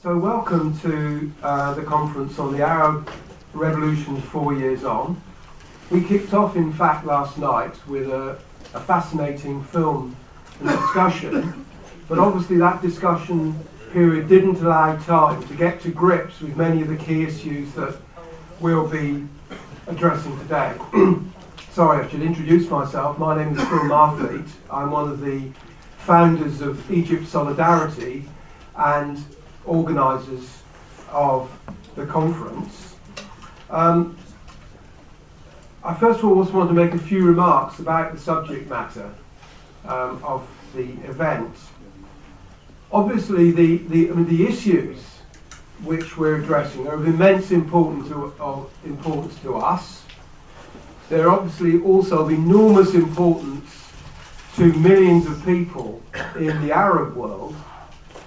So welcome to the conference on the Arab Revolution 4 years on. We kicked off, in fact, last night with a fascinating film and discussion, but obviously that discussion period didn't allow time to get to grips with many of the key issues that we'll be addressing today. Sorry, I should introduce myself. My name is Phil Marfleet. I'm one of the founders of MENA Solidarity and organisers of the conference. I first of all just want to make a few remarks about the subject matter of the event. Obviously, the issues which we're addressing are of immense importance to us. They're obviously also of enormous importance to millions of people in the Arab world,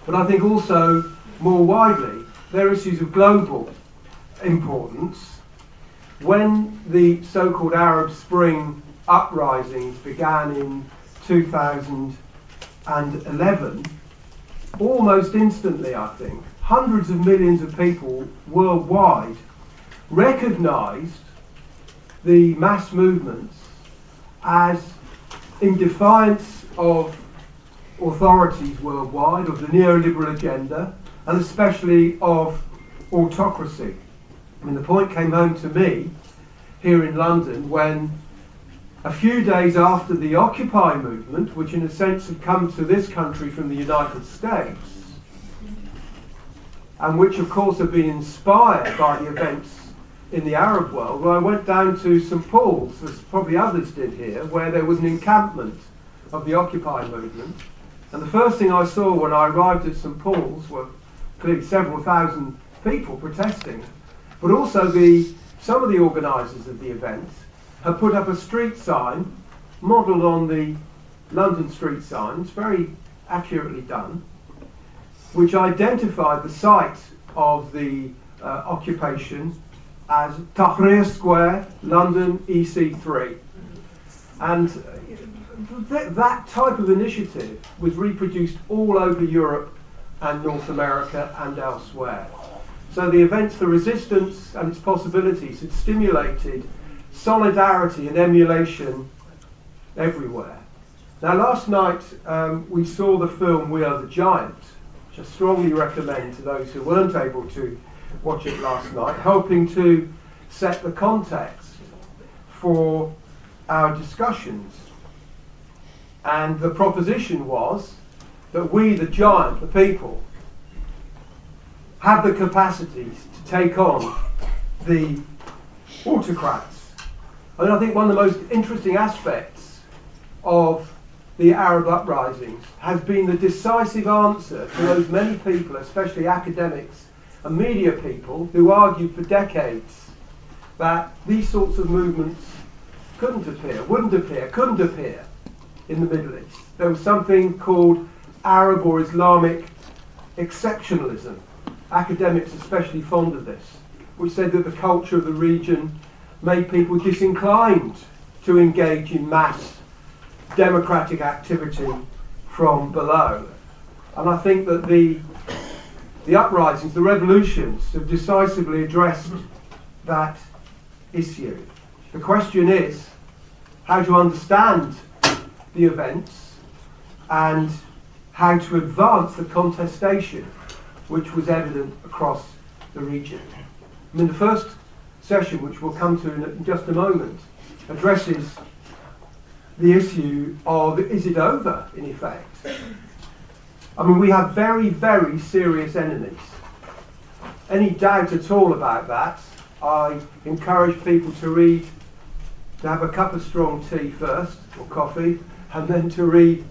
but I think also more widely, they're issues of global importance. When the so-called Arab Spring uprisings began in 2011, almost instantly, I think, hundreds of millions of people worldwide recognised the mass movements as in defiance of authorities worldwide, of the neoliberal agenda, and especially of autocracy. I mean, the point came home to me here in London when a few days after the Occupy movement, which in a sense had come to this country from the United States, and which of course had been inspired by the events in the Arab world, well, I went down to St. Paul's, as probably others did here, where there was an encampment of the Occupy movement. And the first thing I saw when I arrived at St. Paul's were clearly several thousand people protesting, but also some of the organisers of the event had put up a street sign modelled on the London street signs, very accurately done, which identified the site of the occupation as Tahrir Square, London, EC3. And that type of initiative was reproduced all over Europe and North America and elsewhere. So the events for resistance and its possibilities had stimulated solidarity and emulation everywhere. Now last night we saw the film We Are the Giant, which I strongly recommend to those who weren't able to watch it last night, helping to set the context for our discussions. And the proposition was that we, the giant, the people, have the capacities to take on the autocrats. And I think one of the most interesting aspects of the Arab uprisings has been the decisive answer to those many people, especially academics and media people, who argued for decades that these sorts of movements couldn't appear in the Middle East. There was something called Arab or Islamic exceptionalism. Academics especially fond of this, which said that the culture of the region made people disinclined to engage in mass democratic activity from below. And I think that the uprisings, the revolutions, have decisively addressed that issue. The question is how to understand the events and how to advance the contestation which was evident across the region. I mean, the first session, which we'll come to in just a moment, addresses the issue of, is it over, in effect? I mean, we have very, very serious enemies. Any doubt at all about that, I encourage people to have a cup of strong tea first, or coffee, and then to read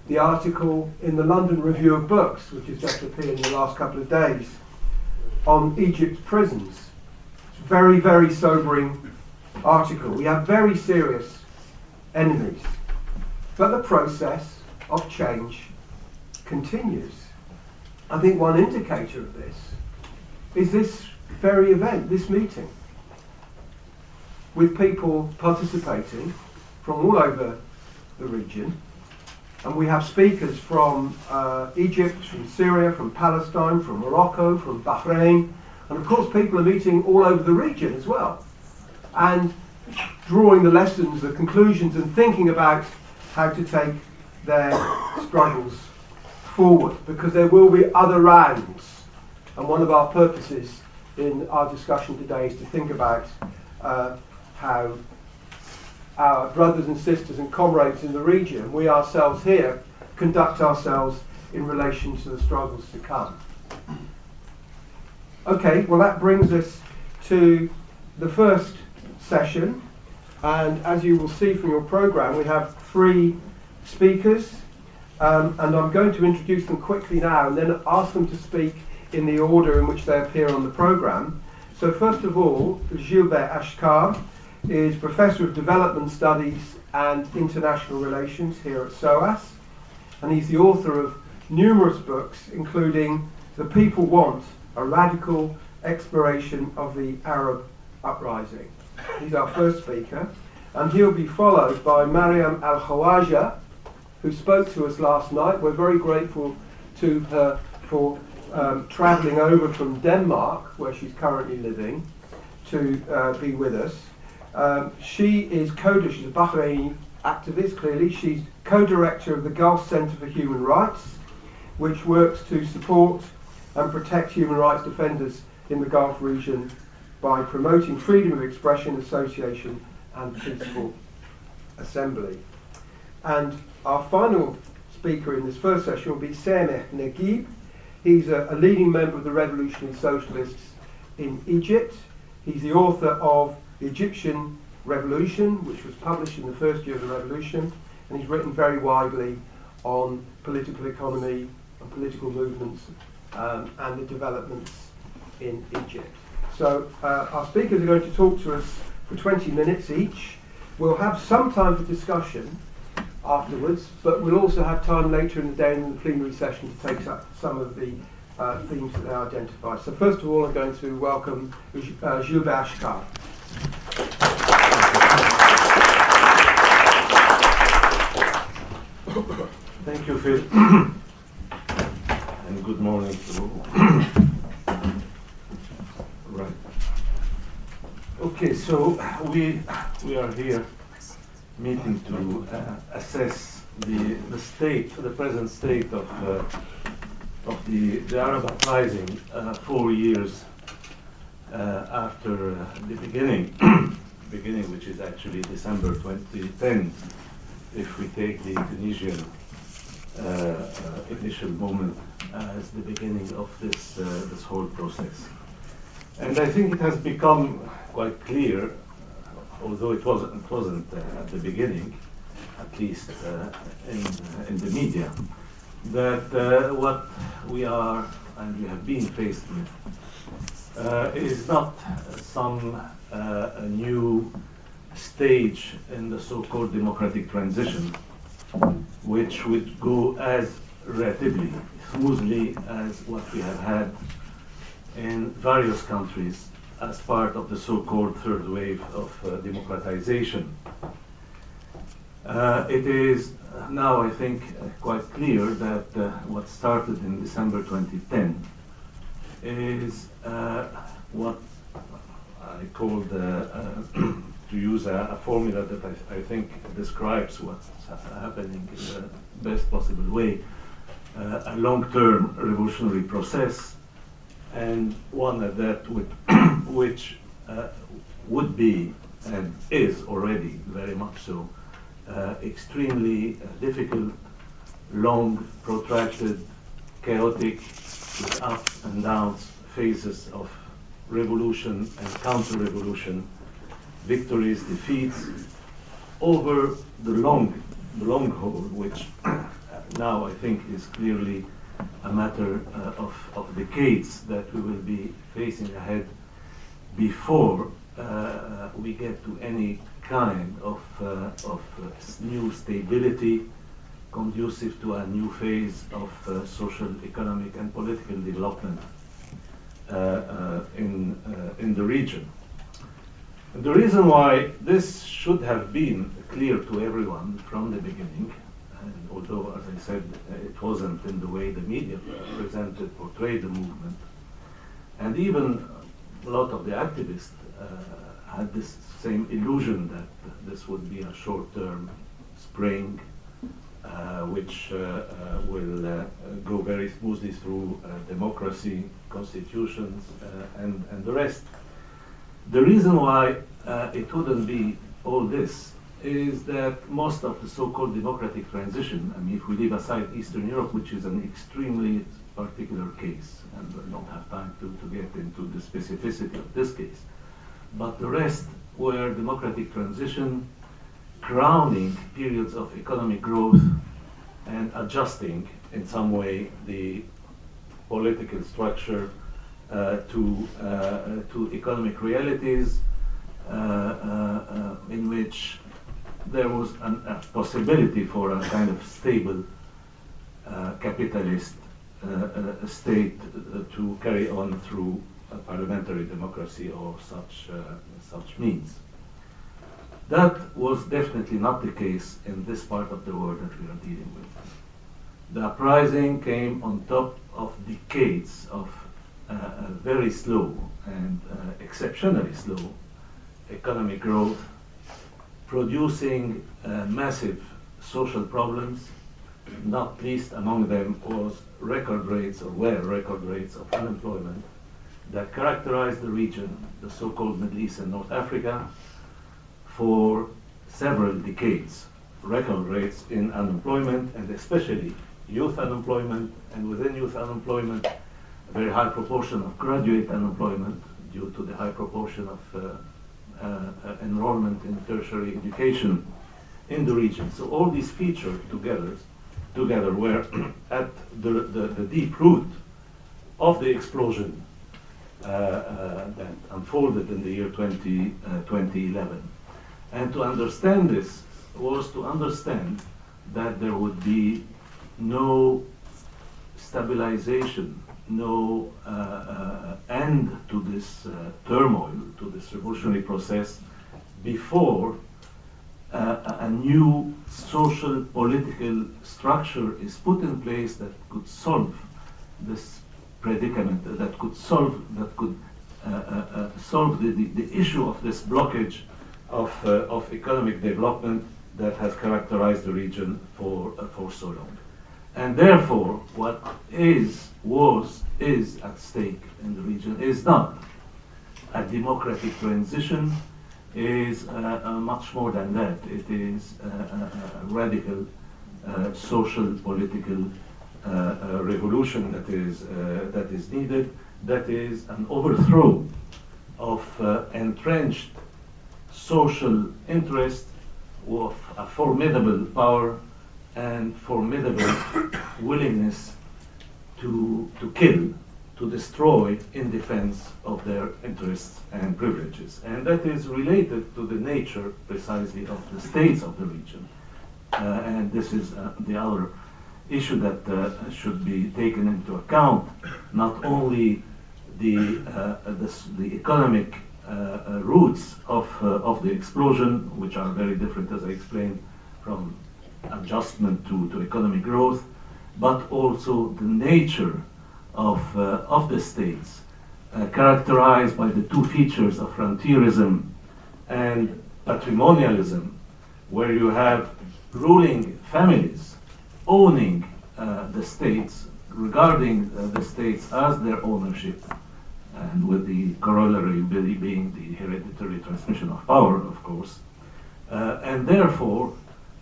the article in the London Review of Books, which has just appeared in the last couple of days, on Egypt's prisons. It's a very, very sobering article. We have very serious enemies. But the process of change continues. I think one indicator of this is this very event, this meeting, with people participating from all over the region, And we have speakers from Egypt, from Syria, from Palestine, from Morocco, from Bahrain, and of course people are meeting all over the region as well, and drawing the lessons, the conclusions, and thinking about how to take their struggles forward, because there will be other rounds. And one of our purposes in our discussion today is to think about how our brothers and sisters and comrades in the region, we ourselves here, conduct ourselves in relation to the struggles to come. Okay, well that brings us to the first session, and as you will see from your programme, we have 3 speakers, and I'm going to introduce them quickly now and then ask them to speak in the order in which they appear on the programme. So first of all, Gilbert Achcar is Professor of Development Studies and International Relations here at SOAS, and he's the author of numerous books, including The People Want, a Radical Exploration of the Arab Uprising. He's our first speaker, and he'll be followed by Maryam Al-Khawaja, who spoke to us last night. We're very grateful to her for travelling over from Denmark, where she's currently living, to be with us. She is she's a Bahraini activist, clearly. She's co-director of the Gulf Centre for Human Rights, which works to support and protect human rights defenders in the Gulf region by promoting freedom of expression, association and peaceful assembly. And our final speaker in this first session will be Sameh Naguib. He's a leading member of the Revolutionary Socialists in Egypt. He's the author of The Egyptian Revolution, which was published in the first year of the revolution, and he's written very widely on political economy and political movements and the developments in Egypt. So our speakers are going to talk to us for 20 minutes each. We'll have some time for discussion afterwards, but we'll also have time later in the day in the plenary session to take up some of the themes that they identify. So first of all, I'm going to welcome Gilbert Achcar. Thank you, Phil, and good morning to all. Right. Okay, so we are here meeting to assess the present state of the Arab uprising 4 years after the beginning, which is actually December 2010, if we take the Tunisian initial moment as the beginning of this whole process. And I think it has become quite clear, although it wasn't at the beginning, at least in the media, that what we are and we have been faced with is not some new stage in the so-called democratic transition, which would go as relatively smoothly as what we have had in various countries as part of the so-called third wave of democratization. It is now, I think, quite clear that what started in December 2010 is what I called, to use a formula that I think describes what's happening in the best possible way, a long-term revolutionary process, and one at that which would be and is already very much so extremely difficult, long, protracted, chaotic, with ups and downs, phases of revolution and counter-revolution, victories, defeats, over the long haul, which now I think is clearly a matter of decades that we will be facing ahead before we get to any kind of new stability conducive to a new phase of social, economic and political development in the region. And the reason why this should have been clear to everyone from the beginning and although, as I said, it wasn't in the way the media portrayed the movement, and even a lot of the activists had this same illusion that this would be a short-term spring which will go very smoothly through democracy, constitutions, and the rest. The reason why it wouldn't be all this is that most of the so-called democratic transition, I mean, if we leave aside Eastern Europe, which is an extremely particular case, and we don't have time to get into the specificity of this case, but the rest were democratic transition, crowning periods of economic growth and adjusting in some way the political structure to economic realities in which there was a possibility for a kind of stable capitalist state to carry on through parliamentary democracy or such means. That was definitely not the case in this part of the world that we are dealing with. The uprising came on top of decades of very slow and exceptionally slow economic growth, producing massive social problems, not least among them were record rates of unemployment that characterized the region, the so-called Middle East and North Africa, for several decades. Record rates in unemployment, and especially youth unemployment, and within youth unemployment, a very high proportion of graduate unemployment due to the high proportion of enrollment in tertiary education in the region. So all these features together were at the deep root of the explosion that unfolded in the year 2011. And to understand this was to understand that there would be no stabilization, no end to this turmoil, to this revolutionary process, before a new social political structure is put in place that could solve this predicament, that could solve the issue of this blockage of economic development that has characterized the region for so long. And therefore, what is at stake in the region is not a democratic transition, is much more than that. It is a radical social political revolution that is needed, that is an overthrow of entrenched social interest, of a formidable power and formidable willingness to kill, to destroy in defense of their interests and privileges. And that is related to the nature precisely of the states of the region. And this is the other issue that should be taken into account, not only the economic roots of the explosion, which are very different, as I explained, from adjustment to economic growth, but also the nature of the states, characterized by the two features of frontierism and patrimonialism, where you have ruling families owning the states, regarding the states as their ownership, and with the corollary being the hereditary transmission of power, of course, and therefore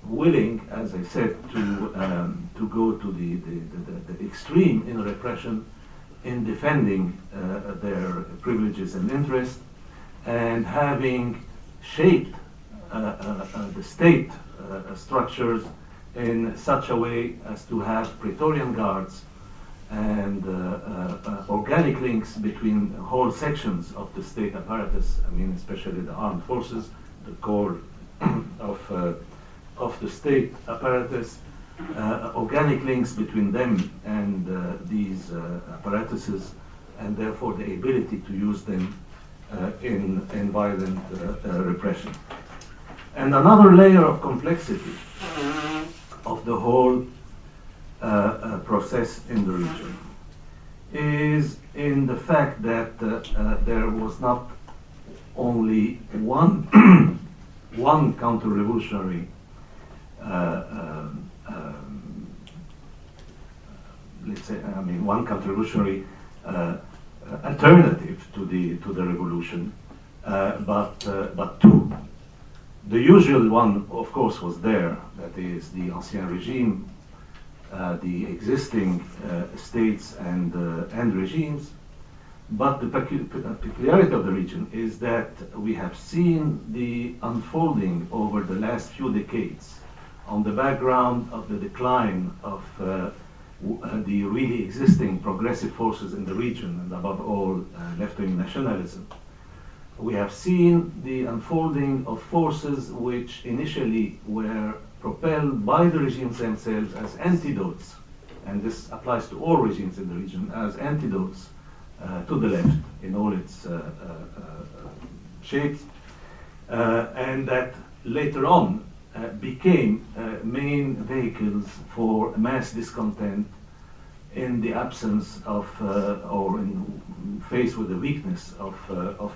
willing, as I said, to go to the extreme in repression, in defending their privileges and interests, and having shaped the state structures in such a way as to have Praetorian guards and organic links between whole sections of the state apparatus, I mean especially the armed forces, the core of the state apparatus, organic links between them and these apparatuses, and therefore the ability to use them in violent repression. And another layer of complexity of of the whole process in the region is in the fact that there was not only one one counter-revolutionary let's say, one counter-revolutionary alternative to the revolution, but two. The usual one, of course, was there. That is the Ancien Regime, the existing states and regimes. But the peculiarity of the region is that we have seen the unfolding over the last few decades on the background of the decline of the really existing progressive forces in the region, and above all left-wing nationalism. We have seen the unfolding of forces which initially were propelled by the regimes themselves as antidotes, and this applies to all regimes in the region, as antidotes to the left in all its shapes, and that later on became main vehicles for mass discontent in the absence of, or in faced with the weakness of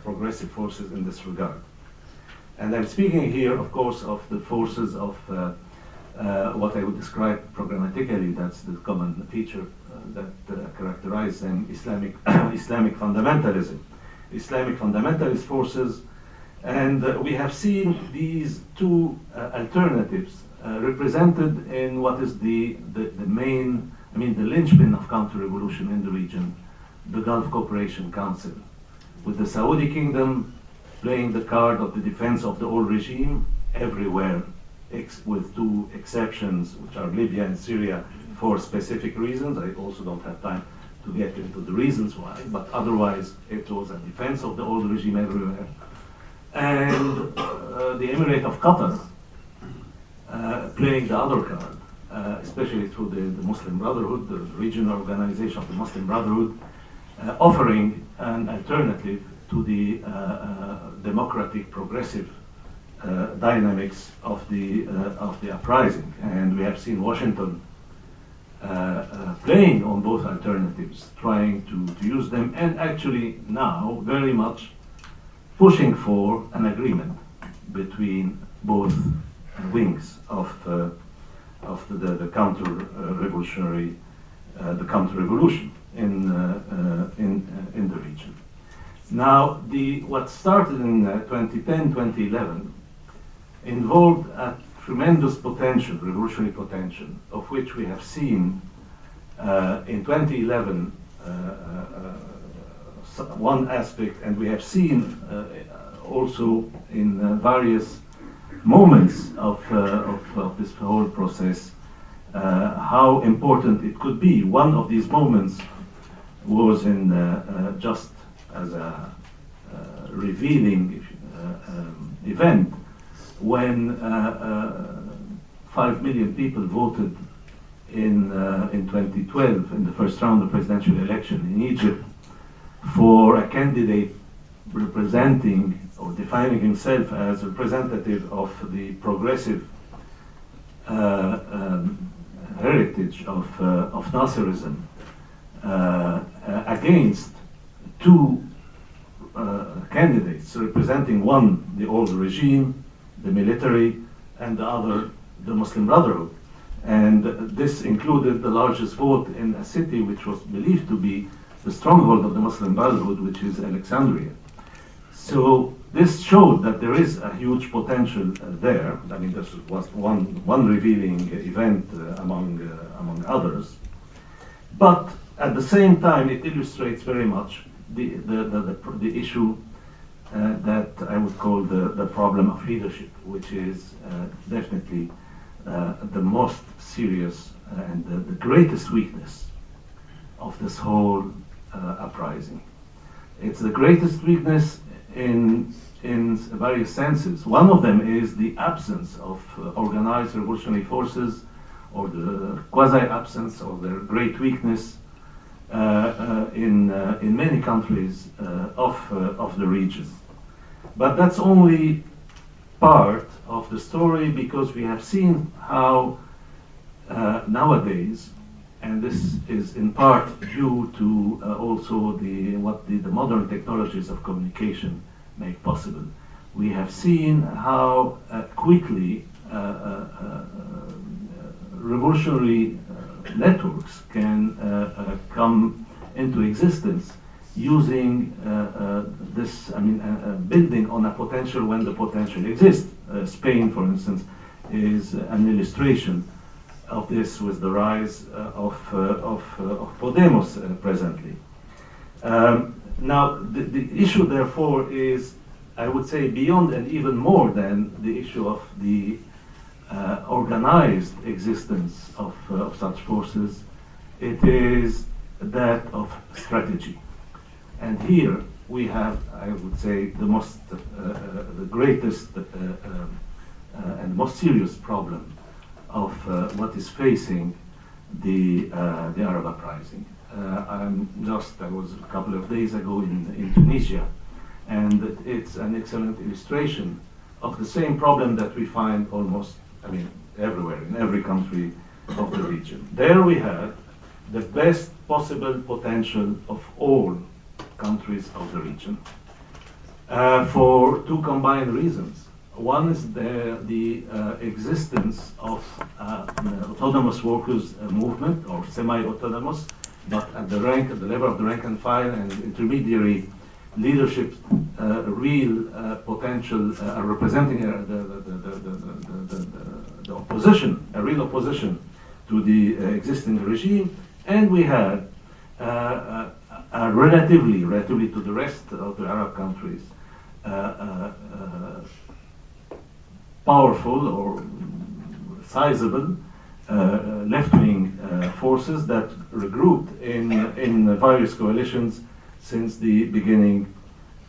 progressive forces in this regard. And I'm speaking here, of course, of the forces of what I would describe programmatically, that's the common feature that characterizes them, Islamic fundamentalism. Islamic fundamentalist forces, and we have seen these two alternatives represented in what is the main, the linchpin of counter-revolution in the region, the Gulf Cooperation Council, with the Saudi Kingdom playing the card of the defense of the old regime everywhere, with two exceptions, which are Libya and Syria, for specific reasons. I also don't have time to get into the reasons why, but otherwise it was a defense of the old regime everywhere. And the Emirate of Qatar playing the other card, especially through the Muslim Brotherhood, the regional organization of the Muslim Brotherhood, offering an alternative to the democratic, progressive dynamics of the uprising. And we have seen Washington playing on both alternatives, trying to use them, and actually now very much pushing for an agreement between both wings of the counter-revolutionary, the counter-revolution in the region. Now, what started in 2010, 2011 involved a tremendous potential, revolutionary potential, of which we have seen in 2011 one aspect, and we have seen also in various moments of this whole process how important it could be. One of these moments was in just as a revealing event when 5 million people voted in 2012 in the first round of presidential election in Egypt for a candidate representing or defining himself as representative of the progressive heritage of Nasserism against two candidates representing one, the old regime, the military, and the other, the Muslim Brotherhood. And this included the largest vote in a city which was believed to be the stronghold of the Muslim Brotherhood, which is Alexandria. So this showed that there is a huge potential there. I mean, this was one revealing event among others. But at the same time, it illustrates very much the issue that I would call the problem of leadership, which is definitely the most serious and the greatest weakness of this whole uprising. It's the greatest weakness in various senses. One of them is the absence of organized revolutionary forces, or the quasi-absence, or their great weakness in many countries of the region. But that's only part of the story, because we have seen how nowadays, and this is in part due to also the modern technologies of communication make possible. We have seen how quickly revolutionary networks can come into existence using this, building on a potential when the potential exists. Spain, for instance, is an illustration of this with the rise of Podemos presently. Now, the issue, therefore, is, I would say, beyond and even more than the issue of the organized existence of such forces. It is that of strategy. And here we have, I would say, the greatest and most serious problem of what is facing the Arab uprising. I was a couple of days ago in Tunisia, and it's an excellent illustration of the same problem that we find almost, everywhere, in every country of the region. There we have the best possible potential of all countries of the region for two combined reasons. One is the existence of autonomous workers movement, or semi-autonomous, but at the level of the rank and file and intermediary leadership, real potential, representing the opposition, a real opposition to the existing regime, and we had relatively to the rest of the Arab countries, powerful or sizable left-wing forces that regrouped in various coalitions since the beginning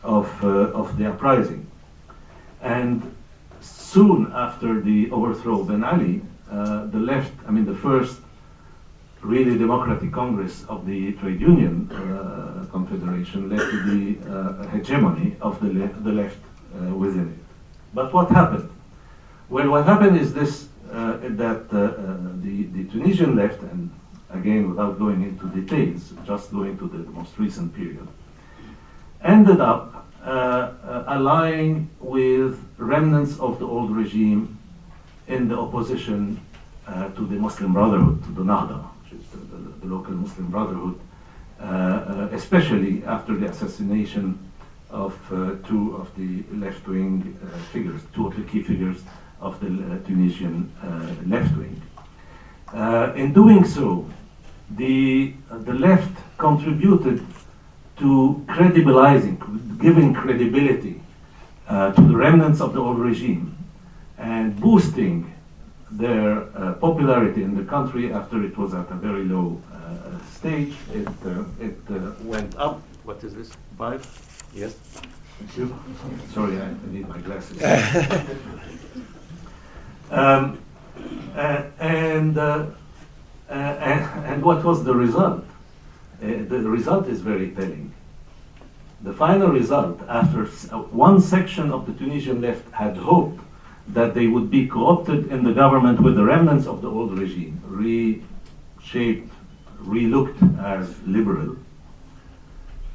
of the uprising. And soon after the overthrow of Ben Ali, the left, the first really democratic Congress of the Trade Union Confederation led to the hegemony of the left within it. But what happened? Well, what happened is this, that the Tunisian left, and again without going into details, just going to the most recent period, ended up allying with remnants of the old regime in the opposition to the Muslim Brotherhood, to the Nahda, which is the local Muslim Brotherhood, especially after the assassination of two of the left-wing figures, two of the key figures of the Tunisian left wing. In doing so, the left contributed to giving credibility to the remnants of the old regime and boosting their popularity in the country after it was at a very low stage. It went up. What is this? 5? Yes. Thank you. Sorry, I need my glasses. And what was the result? The result is very telling. The final result, after one section of the Tunisian left had hoped that they would be co-opted in the government with the remnants of the old regime, reshaped, relooked as liberal,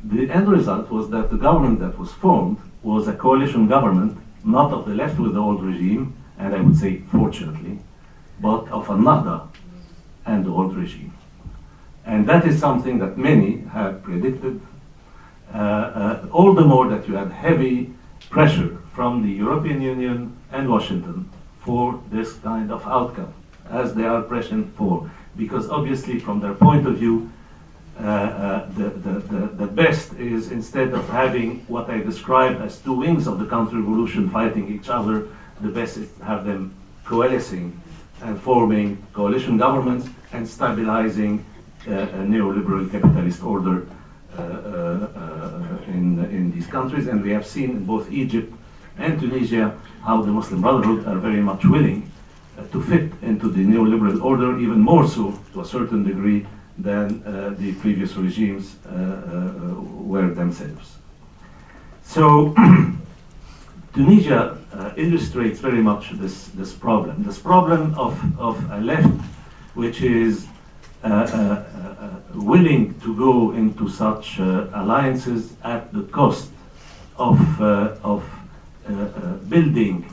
the end result was that the government that was formed was a coalition government, not of the left with the old regime, and I would say fortunately, but of a Nahda and the old regime. And that is something that many had predicted, all the more that you had heavy pressure from the European Union and Washington for this kind of outcome, as they are pressing for. Because obviously from their point of view, the best is, instead of having what I describe as two wings of the counter-revolution fighting each other, the best is to have them coalescing and forming coalition governments and stabilizing a neoliberal capitalist order in these countries. And we have seen in both Egypt and Tunisia how the Muslim Brotherhood are very much willing to fit into the neoliberal order, even more so to a certain degree than the previous regimes were themselves. So Tunisia illustrates very much this problem of a left which is willing to go into such alliances at the cost of building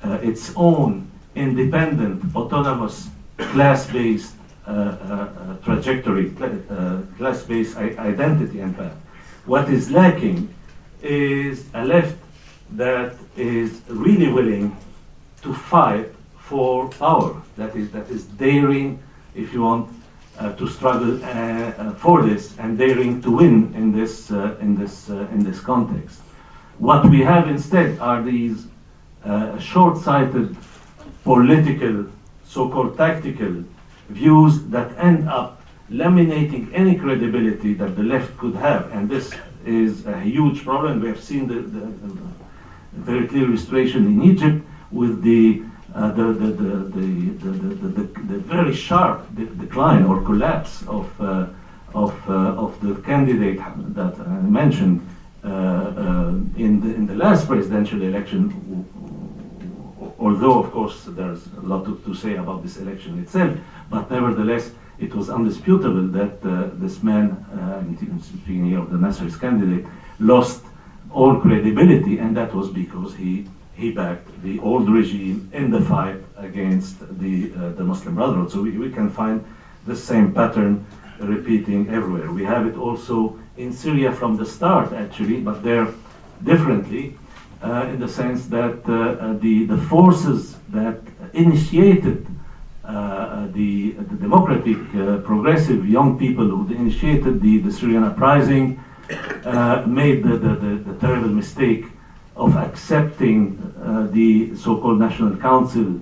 its own independent, autonomous, class-based trajectory, class-based identity, in fact. What is lacking is a left that is really willing to fight for power, that is daring, if you want, to struggle for this and daring to win in this context. What we have instead are these short-sighted political, so-called tactical views that end up laminating any credibility that the left could have, and this is a huge problem. We have seen the very clear illustration in Egypt with the very sharp decline or collapse of the candidate that I mentioned in the last presidential election. Although, of course, there's a lot to say about this election itself, but nevertheless, it was undisputable that this man, speaking here of the Nasser's candidate, lost all credibility, and that was because he backed the old regime in the fight against the Muslim Brotherhood. So we can find the same pattern repeating everywhere. We have it also in Syria from the start, actually, but there differently, in the sense that the forces that initiated the democratic, progressive young people who initiated the Syrian uprising made the terrible mistake of accepting the so-called National Council,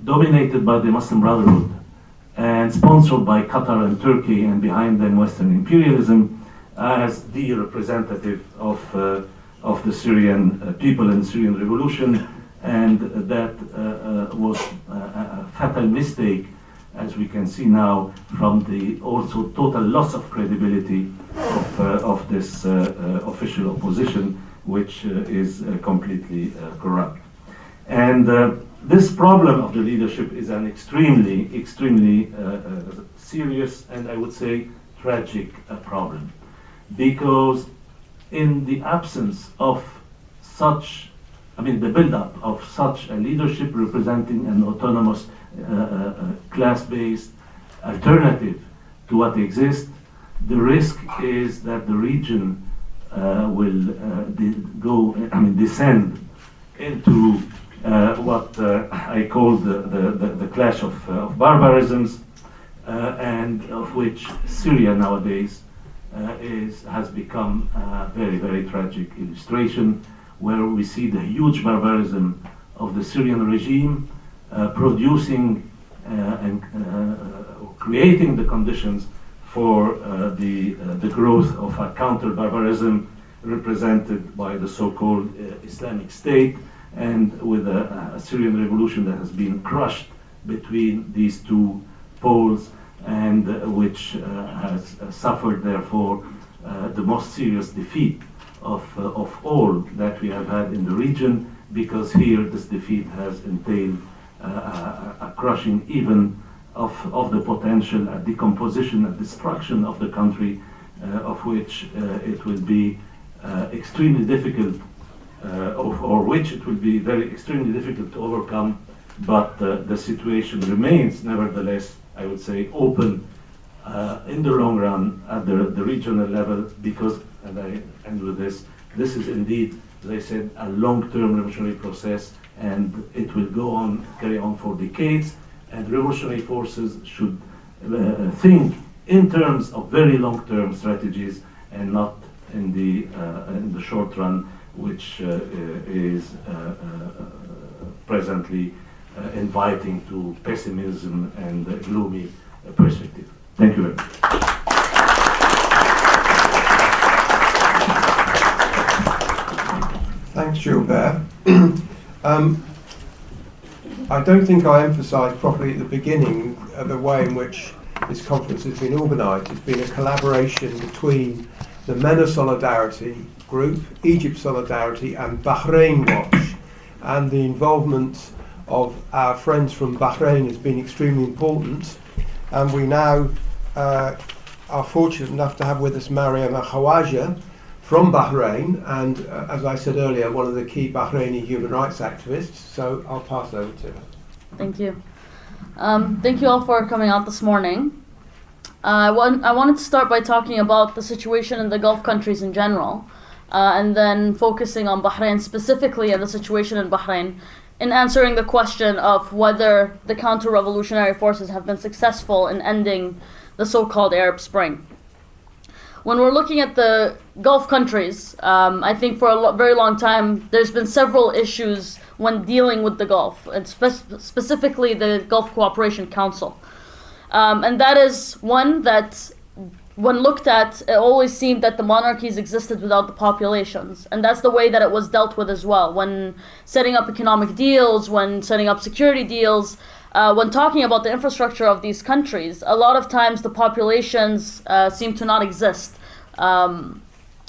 dominated by the Muslim Brotherhood and sponsored by Qatar and Turkey, and behind them Western imperialism, as the representative of the Syrian people and the Syrian revolution. And that was a fatal mistake, as we can see now, from the also total loss of credibility of this official opposition, which is completely corrupt. And this problem of the leadership is an extremely serious and, I would say, tragic problem, because in the absence of such, the build-up of such a leadership representing an autonomous, class-based alternative to what exists, the risk is that the region will descend into what I call the clash of barbarisms, and of which Syria nowadays has become a very, very tragic illustration, where we see the huge barbarism of the Syrian regime producing and creating the conditions for the growth of a counter-barbarism represented by the so-called Islamic State, and with a Syrian revolution that has been crushed between these two poles, and which has suffered, therefore, the most serious defeat of all that we have had in the region, because here this defeat has entailed a crushing even of the potential, a decomposition, a destruction of the country, of which it will be extremely difficult, or which it will be extremely difficult to overcome. But the situation remains, nevertheless, I would say, open in the long run at the regional level, because, and I end with this is indeed, as I said, a long-term revolutionary process, and it will carry on for decades, and revolutionary forces should think in terms of very long-term strategies and not in the short run, which is presently inviting to pessimism and gloomy perspective. Thank you very much. Thanks, Gilbert. I don't think I emphasised properly at the beginning the way in which this conference has been organised. It's been a collaboration between the MENA Solidarity group, Egypt Solidarity, and BahrainWatch, and the involvement of our friends from Bahrain has been extremely important, and we now are fortunate enough to have with us Maryam Al-Khawaja from Bahrain, and as I said earlier, one of the key Bahraini human rights activists. So I'll pass over to her. Thank you. Thank you all for coming out this morning. I wanted to start by talking about the situation in the Gulf countries in general, and then focusing on Bahrain specifically and the situation in Bahrain, in answering the question of whether the counter-revolutionary forces have been successful in ending the so-called Arab Spring. When we're looking at the Gulf countries, I think for a very long time there's been several issues when dealing with the Gulf, and specifically the Gulf Cooperation Council. And that is one that, when looked at, it always seemed that the monarchies existed without the populations. And that's the way that it was dealt with as well. When setting up economic deals, when setting up security deals, when talking about the infrastructure of these countries, a lot of times the populations seem to not exist. And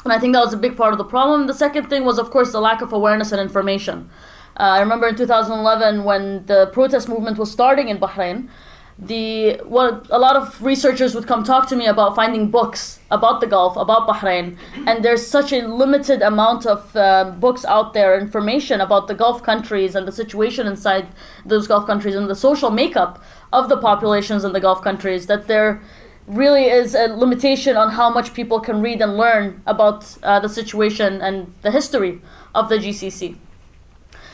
I think that was a big part of the problem. The second thing was, of course, the lack of awareness and information. I remember in 2011 when the protest movement was starting in Bahrain, a lot of researchers would come talk to me about finding books about the Gulf, about Bahrain, and there's such a limited amount of books out there, information about the Gulf countries and the situation inside those Gulf countries and the social makeup of the populations in the Gulf countries, that there really is a limitation on how much people can read and learn about the situation and the history of the GCC.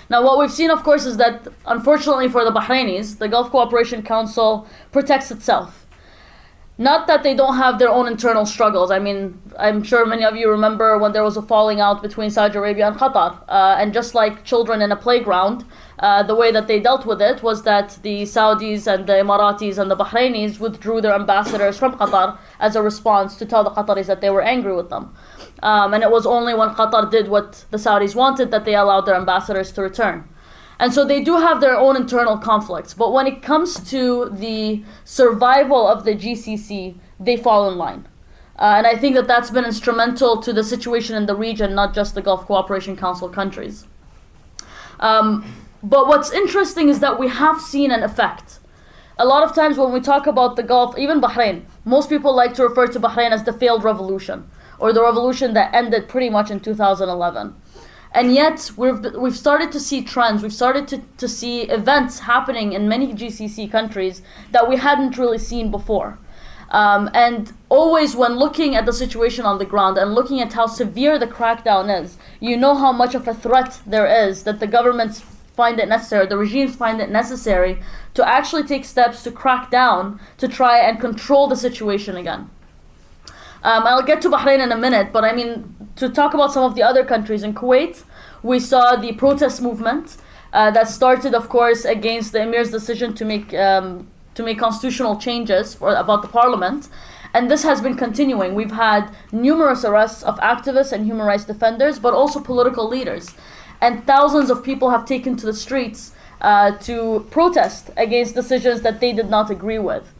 Now, what we've seen, of course, is that, unfortunately for the Bahrainis, the Gulf Cooperation Council protects itself. Not that they don't have their own internal struggles. I mean, I'm sure many of you remember when there was a falling out between Saudi Arabia and Qatar. And just like children in a playground, the way that they dealt with it was that the Saudis and the Emiratis and the Bahrainis withdrew their ambassadors from Qatar as a response to tell the Qataris that they were angry with them. And it was only when Qatar did what the Saudis wanted that they allowed their ambassadors to return. And so they do have their own internal conflicts. But when it comes to the survival of the GCC, they fall in line. And I think that that's been instrumental to the situation in the region, not just the Gulf Cooperation Council countries. But what's interesting is that we have seen an effect. A lot of times when we talk about the Gulf, even Bahrain, most people like to refer to Bahrain as the failed revolution, or the revolution that ended pretty much in 2011. And yet, we've started to see trends, we've started to see events happening in many GCC countries that we hadn't really seen before. And always when looking at the situation on the ground and looking at how severe the crackdown is, you know how much of a threat there is, that the governments find it necessary, the regimes find it necessary to actually take steps to crack down, to try and control the situation again. I'll get to Bahrain in a minute, but I mean, to talk about some of the other countries, in Kuwait, we saw the protest movement that started, of course, against the emir's decision to make constitutional changes about the parliament, and this has been continuing. We've had numerous arrests of activists and human rights defenders, but also political leaders, and thousands of people have taken to the streets to protest against decisions that they did not agree with.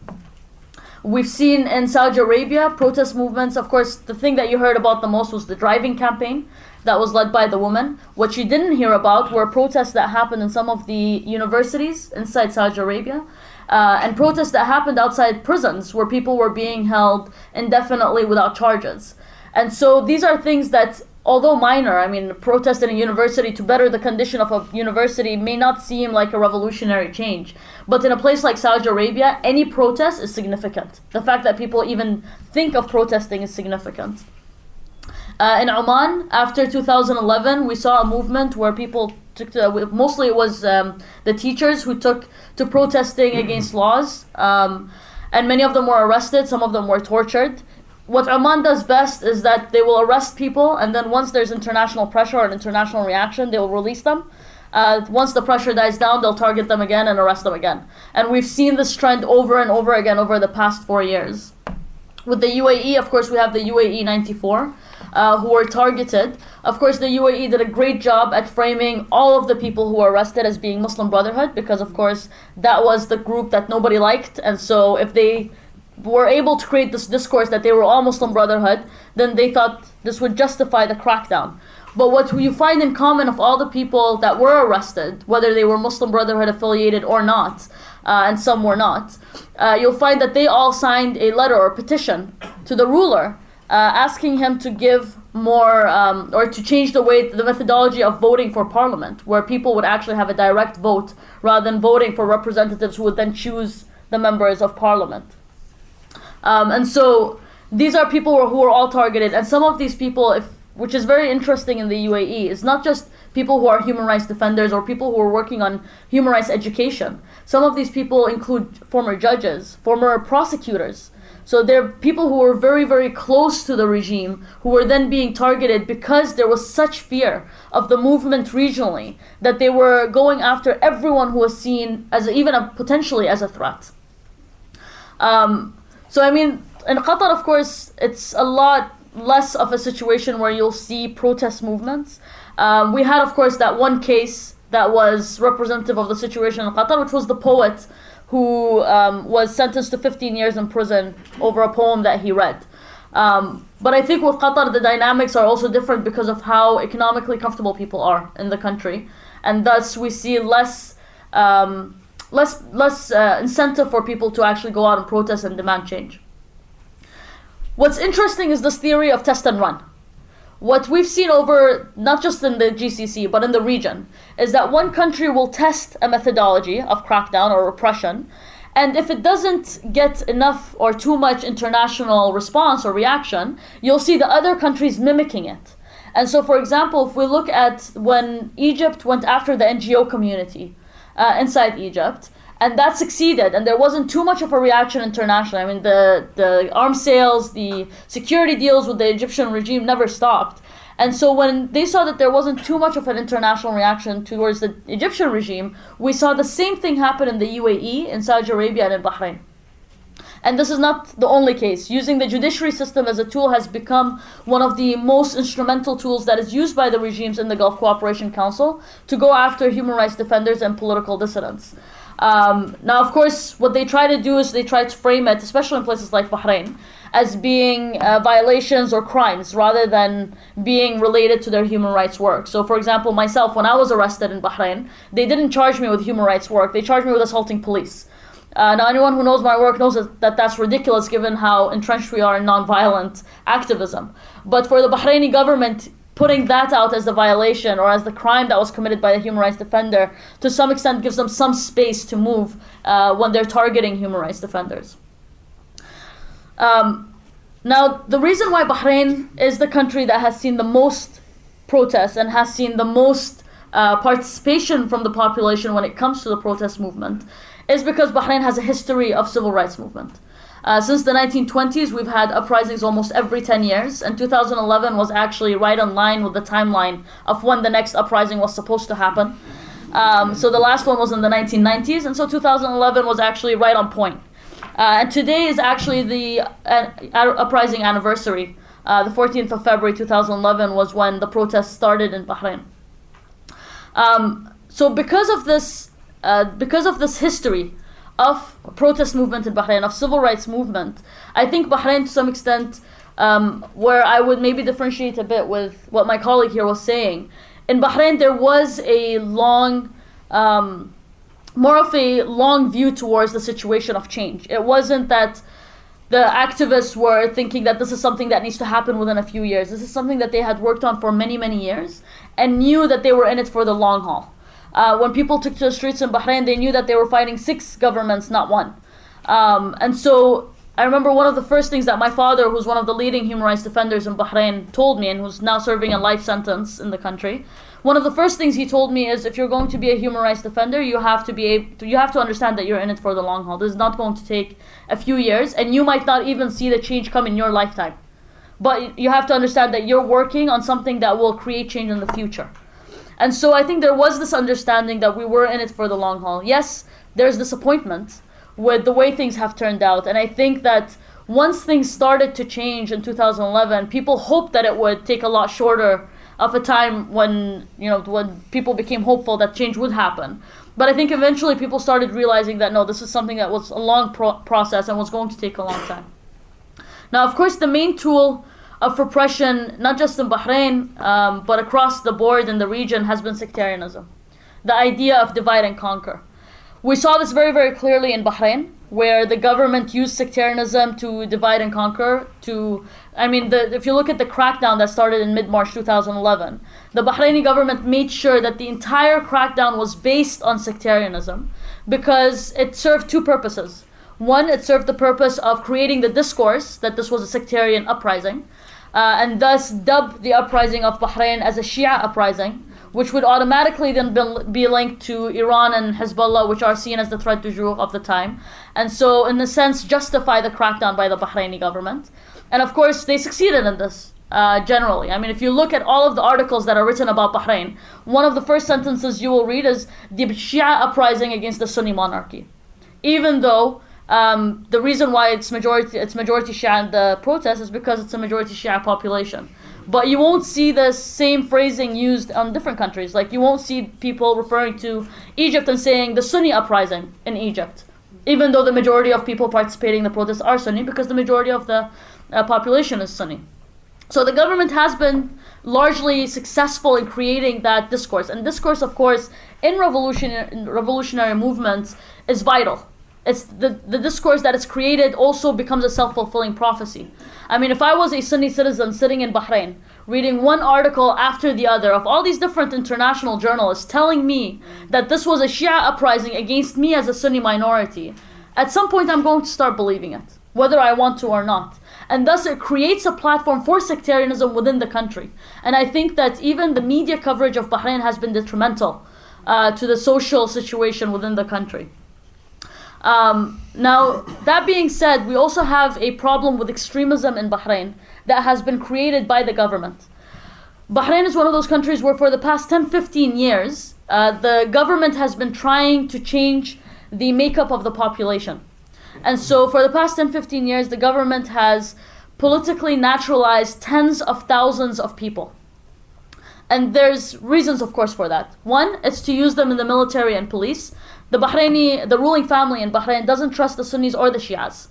We've seen in Saudi Arabia protest movements. Of course, the thing that you heard about the most was the driving campaign that was led by the woman. What you didn't hear about were protests that happened in some of the universities inside Saudi Arabia, and protests that happened outside prisons where people were being held indefinitely without charges. And so these are things that, although minor, I mean, protest in a university to better the condition of a university may not seem like a revolutionary change. But in a place like Saudi Arabia, any protest is significant. The fact that people even think of protesting is significant. In Oman, after 2011, we saw a movement where people took to, mostly it was the teachers who took to protesting against laws. And many of them were arrested, some of them were tortured. What Oman does best is that they will arrest people, and then once there's international pressure or an international reaction, they will release them. Once the pressure dies down, they'll target them again and arrest them again. And we've seen this trend over and over again over the past 4 years. With the UAE, of course, we have the UAE 94, who were targeted. Of course, the UAE did a great job at framing all of the people who were arrested as being Muslim Brotherhood, because, of course, that was the group that nobody liked. And so if they were able to create this discourse that they were all Muslim Brotherhood, then they thought this would justify the crackdown. But what you find in common of all the people that were arrested, whether they were Muslim Brotherhood affiliated or not, and some were not, you'll find that they all signed a letter or petition to the ruler asking him to give more, or to change the methodology of voting for parliament, where people would actually have a direct vote rather than voting for representatives who would then choose the members of parliament. And so these are people who are all targeted, and some of these people, which is very interesting in the UAE, is not just people who are human rights defenders or people who are working on human rights education. Some of these people include former judges, former prosecutors. So they're people who were very, very close to the regime who were then being targeted because there was such fear of the movement regionally that they were going after everyone who was seen as potentially as a threat. So I mean, in Qatar, of course, it's a lot less of a situation where you'll see protest movements. We had, of course, that one case that was representative of the situation in Qatar, which was the poet who was sentenced to 15 years in prison over a poem that he read. But I think with Qatar, the dynamics are also different because of how economically comfortable people are in the country, and thus we see less incentive for people to actually go out and protest and demand change. What's interesting is this theory of test and run. What we've seen over, not just in the GCC, but in the region, is that one country will test a methodology of crackdown or repression, and if it doesn't get enough or too much international response or reaction, you'll see the other countries mimicking it. And so, for example, if we look at when Egypt went after the NGO community inside Egypt, and that succeeded, and there wasn't too much of a reaction internationally. I mean, the arms sales, the security deals with the Egyptian regime never stopped. And so when they saw that there wasn't too much of an international reaction towards the Egyptian regime, we saw the same thing happen in the UAE, in Saudi Arabia, and in Bahrain. And this is not the only case. Using the judiciary system as a tool has become one of the most instrumental tools that is used by the regimes in the Gulf Cooperation Council to go after human rights defenders and political dissidents. Now, of course, what they try to do is they try to frame it, especially in places like Bahrain, as being violations or crimes rather than being related to their human rights work. So, for example, myself, when I was arrested in Bahrain, they didn't charge me with human rights work. They charged me with assaulting police. Now, anyone who knows my work knows that that's ridiculous given how entrenched we are in nonviolent activism. But for the Bahraini government, putting that out as the violation or as the crime that was committed by the human rights defender, to some extent gives them some space to move when they're targeting human rights defenders. Now, the reason why Bahrain is the country that has seen the most protests and has seen the most participation from the population when it comes to the protest movement is because Bahrain has a history of civil rights movement. Since the 1920s, we've had uprisings almost every 10 years, and 2011 was actually right on line with the timeline of when the next uprising was supposed to happen. So the last one was in the 1990s, and so 2011 was actually right on point. And today is actually the uprising anniversary. The 14th of February 2011 was when the protests started in Bahrain. So because of this history of protest movement in Bahrain, of civil rights movement, I think Bahrain to some extent, where I would maybe differentiate a bit with what my colleague here was saying, in Bahrain there was a more of a long view towards the situation of change. It wasn't that the activists were thinking that this is something that needs to happen within a few years. This is something that they had worked on for many, many years and knew that they were in it for the long haul. When people took to the streets in Bahrain, they knew that they were fighting 6 governments, not one. And so I remember one of the first things that my father, who's one of the leading human rights defenders in Bahrain, told me, and who's now serving a life sentence in the country. One of the first things he told me is, if you're going to be a human rights defender, you have to understand that you're in it for the long haul. This is not going to take a few years, and you might not even see the change come in your lifetime. But you have to understand that you're working on something that will create change in the future. And so I think there was this understanding that we were in it for the long haul. Yes, there's disappointment with the way things have turned out. And I think that once things started to change in 2011, people hoped that it would take a lot shorter of a time when people became hopeful that change would happen. But I think eventually people started realizing that no, this is something that was a long process and was going to take a long time. Now, of course, the main tool of repression, not just in Bahrain, but across the board in the region, has been sectarianism. The idea of divide and conquer. We saw this very, very clearly in Bahrain, where the government used sectarianism to divide and conquer. If you look at the crackdown that started in mid-March 2011, the Bahraini government made sure that the entire crackdown was based on sectarianism because it served two purposes. One, it served the purpose of creating the discourse that this was a sectarian uprising, and thus dubbed the uprising of Bahrain as a Shia uprising, which would automatically then be linked to Iran and Hezbollah, which are seen as the threat du jour of the time. And so, in a sense, justify the crackdown by the Bahraini government. And of course, they succeeded in this, generally. I mean, if you look at all of the articles that are written about Bahrain, one of the first sentences you will read is the Shia uprising against the Sunni monarchy. Even though the reason why it's majority Shia in the protest is because it's a majority Shia population. But you won't see the same phrasing used on different countries. Like, you won't see people referring to Egypt and saying the Sunni uprising in Egypt, even though the majority of people participating in the protests are Sunni, because the majority of the population is Sunni. So the government has been largely successful in creating that discourse. And discourse, of course, in revolutionary movements is vital. It's the discourse that is created also becomes a self-fulfilling prophecy. I mean, if I was a Sunni citizen sitting in Bahrain, reading one article after the other of all these different international journalists telling me that this was a Shia uprising against me as a Sunni minority, at some point I'm going to start believing it, whether I want to or not. And thus it creates a platform for sectarianism within the country. And I think that even the media coverage of Bahrain has been detrimental to the social situation within the country. Now, that being said, we also have a problem with extremism in Bahrain that has been created by the government. Bahrain is one of those countries where for the past 10-15 years, the government has been trying to change the makeup of the population. And so for the past 10-15 years, the government has politically naturalized tens of thousands of people. And there's reasons, of course, for that. One, it's to use them in the military and police. The ruling family in Bahrain doesn't trust the Sunnis or the Shias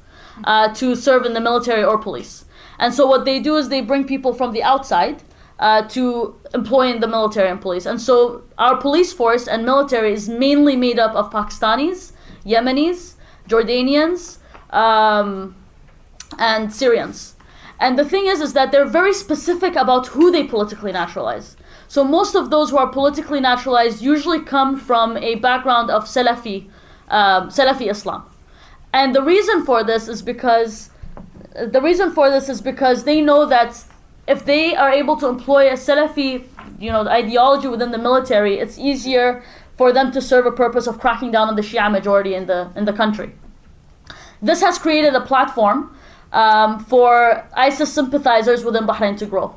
to serve in the military or police. And so what they do is they bring people from the outside to employ in the military and police. And so our police force and military is mainly made up of Pakistanis, Yemenis, Jordanians, and Syrians. And the thing is that they're very specific about who they politically naturalize. So most of those who are politically naturalized usually come from a background of Salafi Islam. And the reason for this is because they know that if they are able to employ a Salafi, ideology within the military, it's easier for them to serve a purpose of cracking down on the Shia majority in the country. This has created a platform for ISIS sympathizers within Bahrain to grow.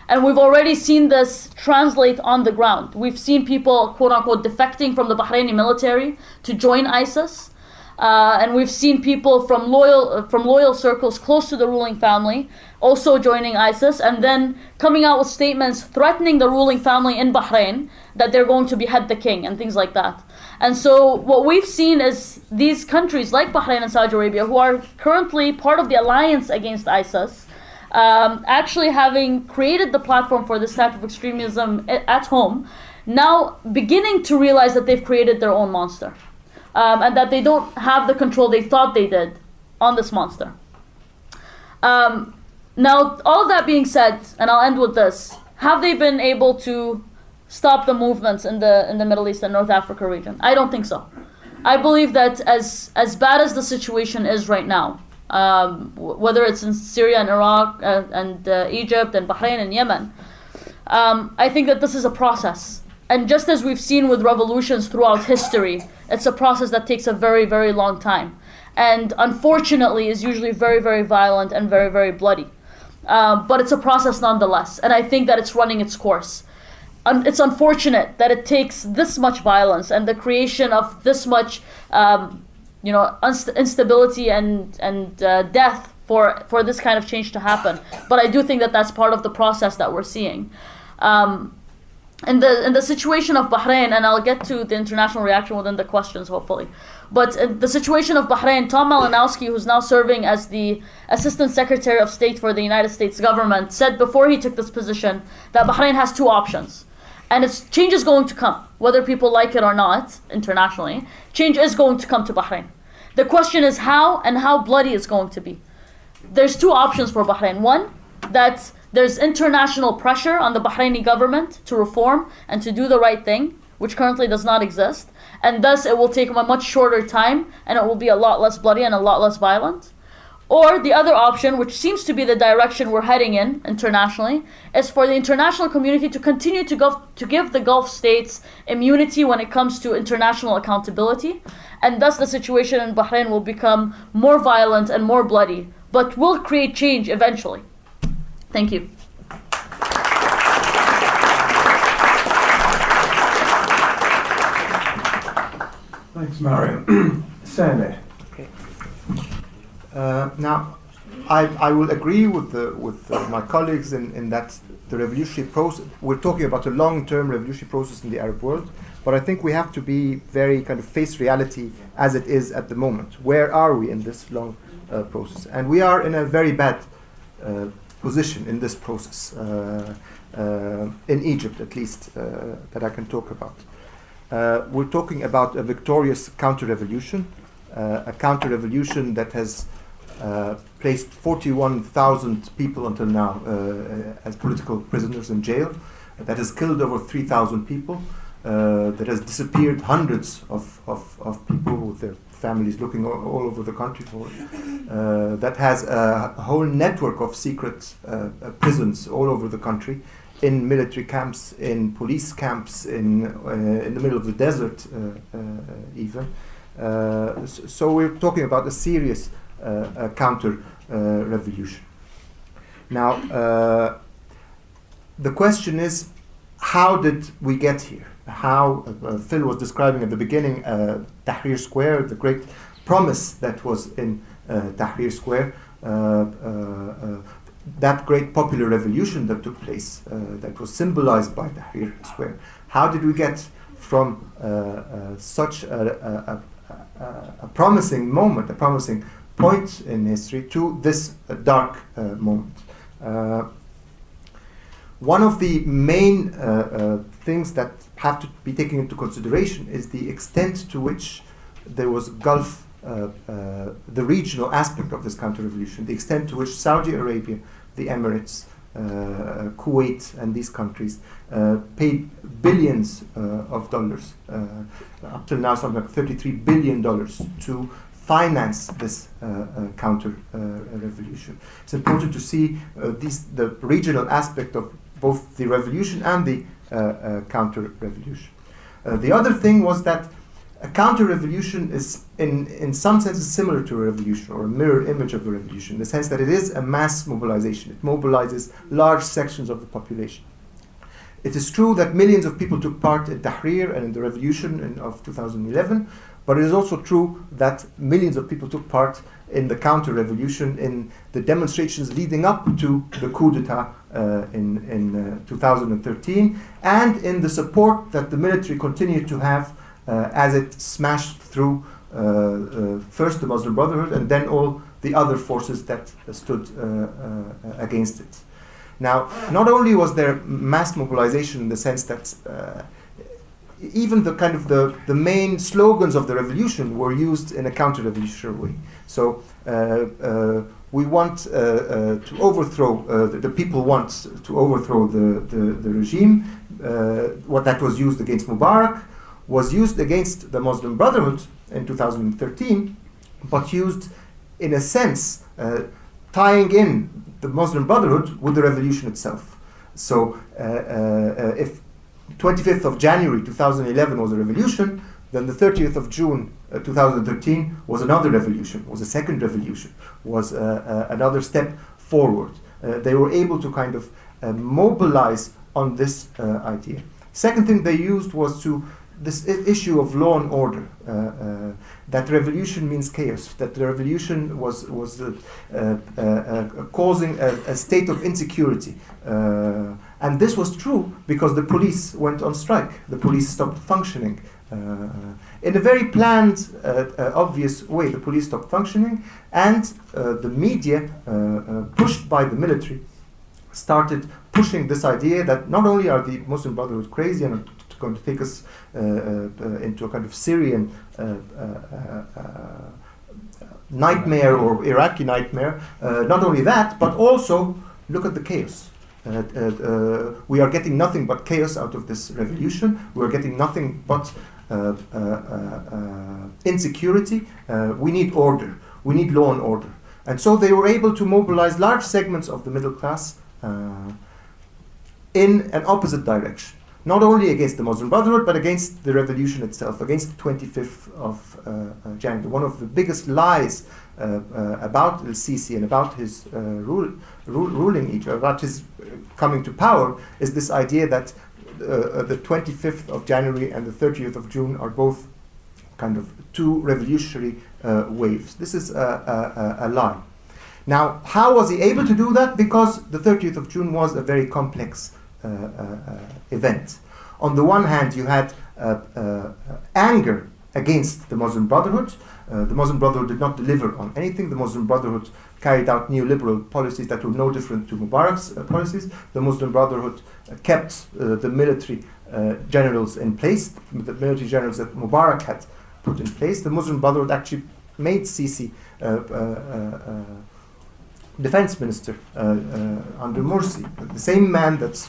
And we've already seen this translate on the ground. We've seen people, quote unquote, defecting from the Bahraini military to join ISIS. And we've seen people from loyal circles close to the ruling family also joining ISIS, and then coming out with statements threatening the ruling family in Bahrain that they're going to behead the king and things like that. And so what we've seen is these countries like Bahrain and Saudi Arabia, who are currently part of the alliance against ISIS, actually having created the platform for this type of extremism at home, now beginning to realize that they've created their own monster. And that they don't have the control they thought they did on this monster. Now, all of that being said, and I'll end with this, have they been able to stop the movements in the Middle East and North Africa region? I don't think so. I believe that as bad as the situation is right now, whether it's in Syria and Iraq and Egypt and Bahrain and Yemen, I think that this is a process. And just as we've seen with revolutions throughout history, it's a process that takes a very, very long time. And unfortunately is usually very, very violent and very, very bloody. But it's a process nonetheless. And I think that it's running its course. It's unfortunate that it takes this much violence and the creation of this much instability and death for this kind of change to happen. But I do think that that's part of the process that we're seeing. in the situation of Bahrain, and I'll get to the international reaction within the questions hopefully, but in the situation of Bahrain, Tom Malinowski, who's now serving as the Assistant Secretary of State for the United States government, said before he took this position that Bahrain has two options. And change is going to come, whether people like it or not, internationally. Change is going to come to Bahrain. The question is how, and how bloody it's going to be. There's two options for Bahrain. One, that there's international pressure on the Bahraini government to reform and to do the right thing, which currently does not exist. And thus it will take a much shorter time, and it will be a lot less bloody and a lot less violent. Or the other option, which seems to be the direction we're heading in internationally, is for the international community to continue to give the Gulf states immunity when it comes to international accountability. And thus the situation in Bahrain will become more violent and more bloody, but will create change eventually. Thank you. Thanks, Maryam. Sameh. Now, I will agree with my colleagues in that the revolutionary process, we're talking about a long-term revolutionary process in the Arab world, but I think we have to be very kind of face reality as it is at the moment. Where are we in this long process? And we are in a very bad position in this process, in Egypt at least, that I can talk about. We're talking about a victorious counter-revolution, a counter-revolution that has placed 41,000 people until now as political prisoners in jail, that has killed over 3,000 people, that has disappeared hundreds of people with their families looking all over the country for it, that has a whole network of secret prisons all over the country, in military camps, in police camps, in the middle of the desert even. So we're talking about a serious counter-revolution. Now, the question is, how did we get here? How Phil was describing at the beginning Tahrir Square, the great promise that was in Tahrir Square, that great popular revolution that took place, that was symbolized by Tahrir Square. How did we get from such a promising moment, a promising point in history, to this dark moment? One of the main things that have to be taken into consideration is the extent to which there was Gulf, the regional aspect of this counter-revolution, the extent to which Saudi Arabia, the Emirates, Kuwait, and these countries paid billions of dollars, up till now something like $33 billion, to finance this counter-revolution. It's important to see the regional aspect of both the revolution and the counter-revolution. The other thing was that a counter-revolution is, in some senses, similar to a revolution, or a mirror image of a revolution, in the sense that it is a mass mobilization. It mobilizes large sections of the population. It is true that millions of people took part in Tahrir and in the revolution of 2011, but it is also true that millions of people took part in the counter-revolution, in the demonstrations leading up to the coup d'etat in 2013, and in the support that the military continued to have as it smashed through first the Muslim Brotherhood and then all the other forces that stood against it. Now, not only was there mass mobilization in the sense that even the kind of the main slogans of the revolution were used in a counter-revolutionary way. So we want to overthrow, the people want to overthrow the regime. What that was used against Mubarak was used against the Muslim Brotherhood in 2013, but used in a sense tying in the Muslim Brotherhood with the revolution itself. So if 25th of January 2011 was a revolution, then the 30th of June 2013 was another revolution, was a second revolution, was another step forward. They were able to kind of mobilize on this idea. Second thing they used was to this issue of law and order, that revolution means chaos, that the revolution was causing a state of insecurity. And this was true because the police went on strike. The police stopped functioning. In a very planned, obvious way, the police stopped functioning, and the media, pushed by the military, started pushing this idea that not only are the Muslim Brotherhood crazy and going to take us into a kind of Syrian nightmare or Iraqi nightmare, not only that, but also look at the chaos. We are getting nothing but chaos out of this revolution. We are getting nothing but insecurity. We need order. We need law and order. And so they were able to mobilize large segments of the middle class in an opposite direction. Not only against the Muslim Brotherhood, but against the revolution itself, against the 25th of January. One of the biggest lies about Al-Sisi and about his ruling Egypt, about his coming to power, is this idea that the 25th of January and the 30th of June are both kind of two revolutionary waves. This is a lie. Now, how was he able to do that? Because the 30th of June was a very complex event. On the one hand, you had anger against the Muslim Brotherhood. The Muslim Brotherhood did not deliver on anything. The Muslim Brotherhood carried out neoliberal policies that were no different to Mubarak's policies. The Muslim Brotherhood kept the military generals in place, the military generals that Mubarak had put in place. The Muslim Brotherhood actually made Sisi defense minister under Morsi. The same man that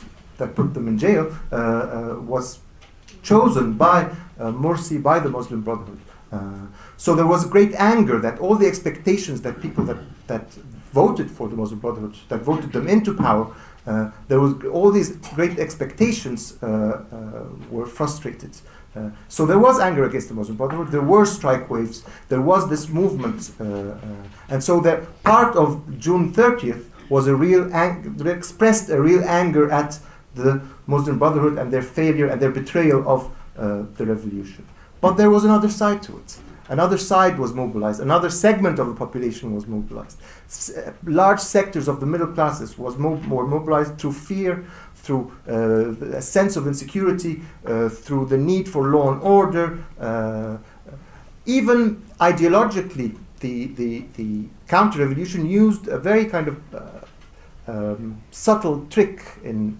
put them in jail was chosen by Morsi, by the Muslim Brotherhood. So there was great anger that all the expectations that people that voted for the Muslim Brotherhood, that voted them into power, there was all these great expectations were frustrated. So there was anger against the Muslim Brotherhood. There were strike waves. There was this movement, and so that part of June 30th was a real they expressed a real anger at the Muslim Brotherhood and their failure and their betrayal of the revolution. But there was another side to it. Another side was mobilized. Another segment of the population was mobilized. Large sectors of the middle classes were mobilized through fear, through a sense of insecurity, through the need for law and order. Even ideologically, the counter-revolution used a very kind of subtle trick in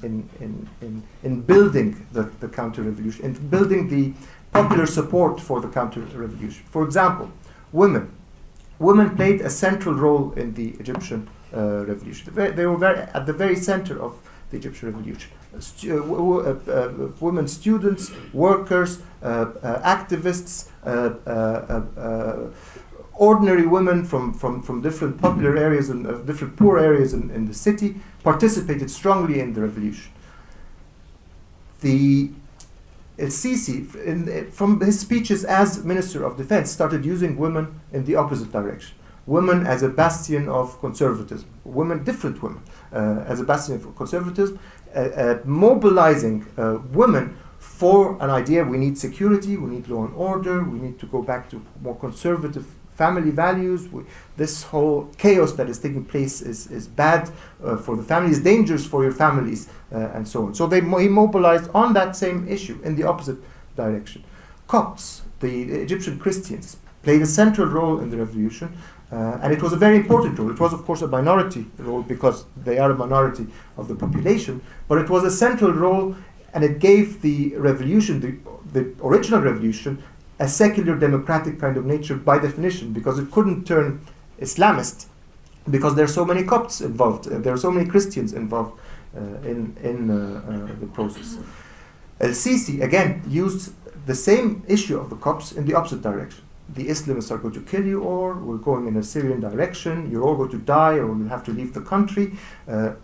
building the counter-revolution, in building the popular support for the counter-revolution. For example, women played a central role in the Egyptian revolution. They were at the very center of the Egyptian revolution. Women students, workers, activists, ordinary women from different popular areas and different poor areas in the city participated strongly in the revolution. El-Sisi, from his speeches as Minister of Defense, started using women in the opposite direction. Women as a bastion of conservatism. Different women, as a bastion of conservatism, mobilizing women for an idea: we need security, we need law and order, we need to go back to more conservative family values. This whole chaos that is taking place is bad for the families, dangerous for your families, and so on. So he mobilized on that same issue in the opposite direction. Copts, the Egyptian Christians, played a central role in the revolution, and it was a very important role. It was, of course, a minority role because they are a minority of the population, but it was a central role, and it gave the revolution, the original revolution, a secular democratic kind of nature by definition, because it couldn't turn Islamist because there are so many Copts involved, there are so many Christians involved in the process. El-Sisi again used the same issue of the Copts in the opposite direction. The Islamists are going to kill you, or we're going in a Syrian direction, you're all going to die, or you'll have to leave the country.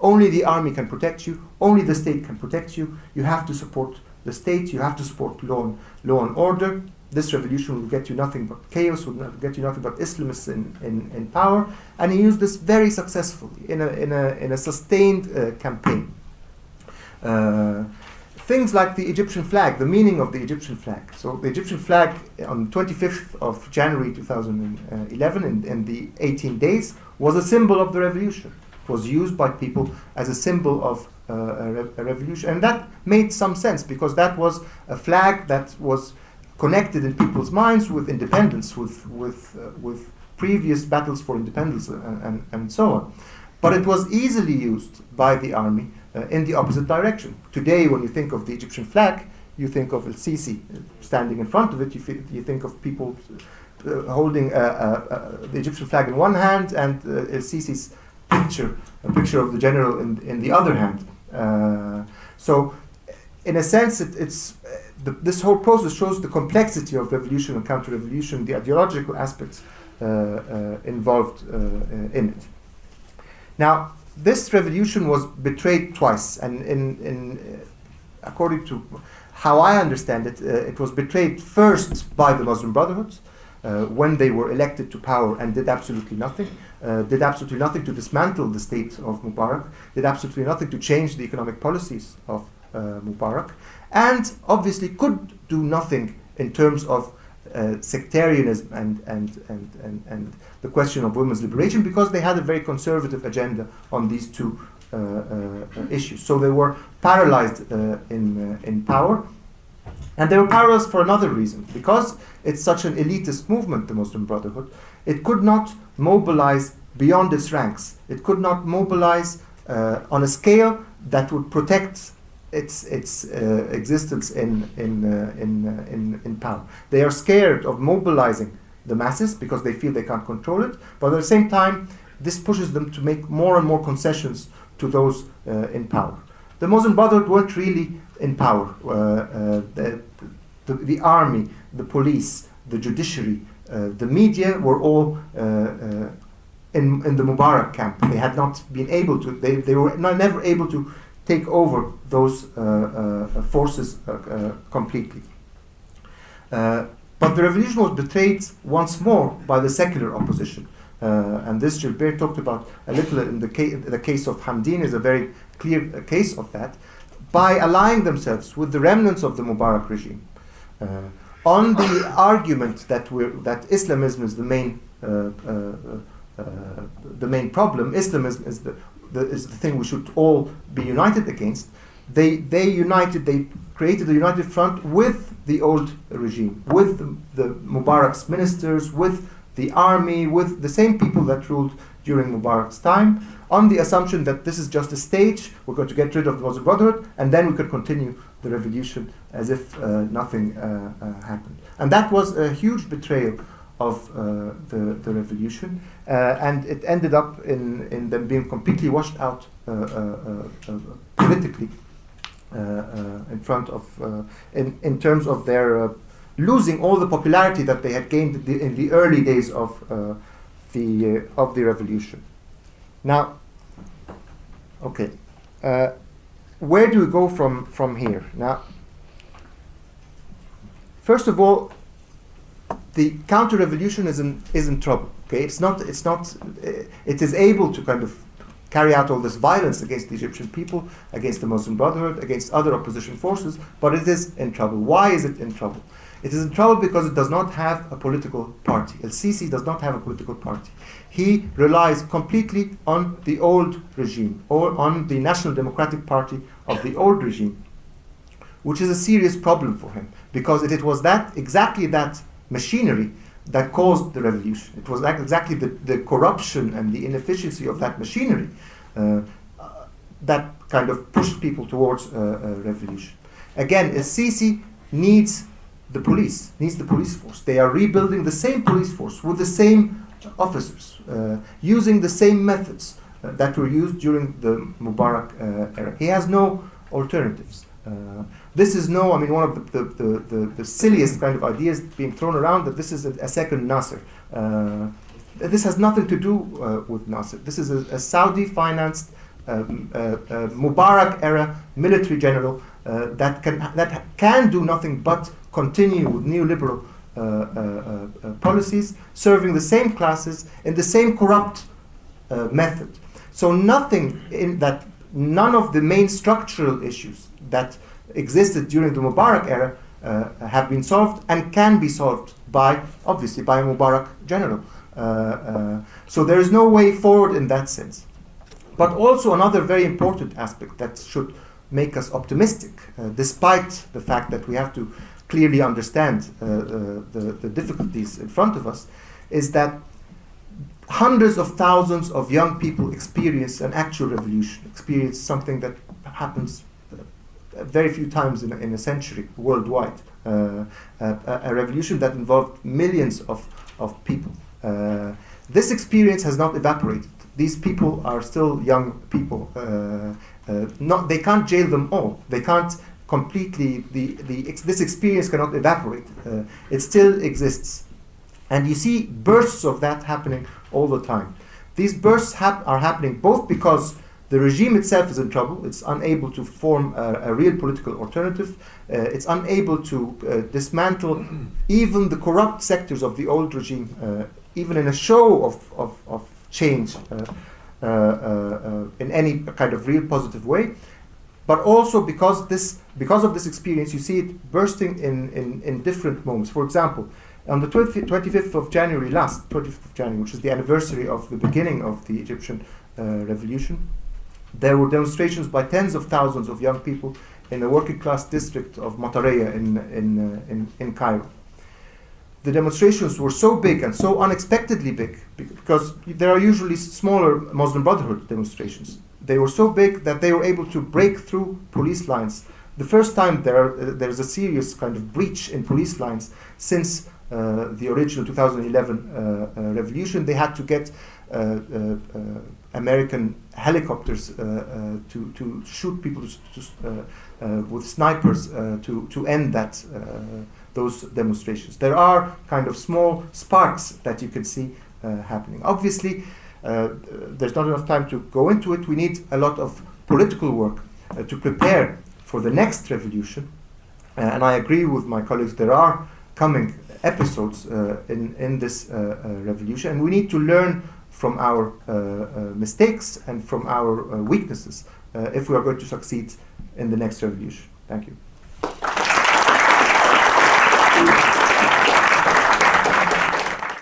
Only the army can protect you, only the state can protect you. You have to support the state, you have to support law and order. This revolution will get you nothing but chaos, will get you nothing but Islamists in power. And he used this very successfully in a sustained campaign. things like the Egyptian flag, the meaning of the Egyptian flag. So the Egyptian flag on 25th of January 2011, in the 18 days, was a symbol of the revolution. It was used by people as a symbol of a revolution. And that made some sense, because that was a flag that was connected in people's minds with independence, with previous battles for independence and so on. But it was easily used by the army in the opposite direction. Today, when you think of the Egyptian flag, you think of Al-Sisi standing in front of it. You think of people holding the Egyptian flag in one hand and Al-Sisi's a picture of the general in the other hand. So, in a sense, this whole process shows the complexity of revolution and counter-revolution, the ideological aspects involved in it. Now, this revolution was betrayed twice, and according to how I understand it, it was betrayed first by the Muslim Brotherhood when they were elected to power and did absolutely nothing. Did absolutely nothing to dismantle the state of Mubarak, did absolutely nothing to change the economic policies of Mubarak, and obviously could do nothing in terms of sectarianism and the question of women's liberation, because they had a very conservative agenda on these two issues. So they were paralyzed in power. And they were paralyzed for another reason. Because it's such an elitist movement, the Muslim Brotherhood, it could not mobilize beyond its ranks. It could not mobilize on a scale that would protect its existence in power. They are scared of mobilizing the masses because they feel they can't control it, but at the same time, this pushes them to make more and more concessions to those in power. The Muslim Brotherhood weren't really in power. The army, the police, the judiciary, the media were all in the Mubarak camp. They had not been able to, they were never able to take over those forces completely. But the revolution was betrayed once more by the secular opposition. And this Gilbert talked about a little in the case of Hamdin is a very clear case of that, by allying themselves with the remnants of the Mubarak regime. On the argument that Islamism is the main problem, Islamism is the thing we should all be united against. They created a united front with the old regime, with the Mubarak's ministers, with the army, with the same people that ruled during Mubarak's time, on the assumption that this is just a stage, we're going to get rid of the Muslim Brotherhood, and then we could continue the revolution as if nothing happened. And that was a huge betrayal of the revolution, and it ended up in them being completely washed out politically in front of, in terms of their losing all the popularity that they had gained in the early days of the revolution. Now, okay, where do we go from here? Now, first of all, the counter-revolution is in trouble. Okay, it is able to kind of carry out all this violence against the Egyptian people, against the Muslim Brotherhood, against other opposition forces, but it is in trouble. Why is it in trouble? It is in trouble because it does not have a political party. Al-Sisi does not have a political party. He relies completely on the old regime, or on the National Democratic Party of the old regime, which is a serious problem for him, because it was exactly that machinery that caused the revolution. It was exactly the corruption and the inefficiency of that machinery that kind of pushed people towards a revolution. Again, Al-Sisi needs the police force. They are rebuilding the same police force with the same officers, using the same methods that were used during the Mubarak era. He has no alternatives. This is one of the silliest kind of ideas being thrown around, that this is a second Nasser. This has nothing to do with Nasser. This is a Saudi-financed Mubarak-era military general that can do nothing but continue with neoliberal policies, serving the same classes in the same corrupt method. So none of the main structural issues that existed during the Mubarak era have been solved and can be solved by, obviously, by a Mubarak general. So there is no way forward in that sense. But also another very important aspect that should make us optimistic, despite the fact that we have to clearly understand the difficulties in front of us, is that hundreds of thousands of young people experience an actual revolution, experience something that happens very few times in a century worldwide, a revolution that involved millions of people. This experience has not evaporated. These people are still young people. They can't jail them all. They can't completely. This experience cannot evaporate. It still exists, and you see bursts of that happening all the time. These bursts are happening both because the regime itself is in trouble. It's unable to form a real political alternative. It's unable to dismantle even the corrupt sectors of the old regime, even in a show of change in any kind of real positive way. But also because of this experience, you see it bursting in different moments. For example, on the 25th of January, which is the anniversary of the beginning of the Egyptian revolution, there were demonstrations by tens of thousands of young people in the working class district of Matareya in Cairo. The demonstrations were so big and so unexpectedly big, because there are usually smaller Muslim Brotherhood demonstrations. They were so big that they were able to break through police lines. The first time there's a serious kind of breach in police lines since the original 2011 revolution. They had to get American helicopters to shoot people with snipers to end those demonstrations. There are kind of small sparks that you can see happening. Obviously, there's not enough time to go into it. We need a lot of political work to prepare for the next revolution. And I agree with my colleagues, there are coming episodes in this revolution, and we need to learn from our mistakes and from our weaknesses if we are going to succeed in the next revolution. Thank you.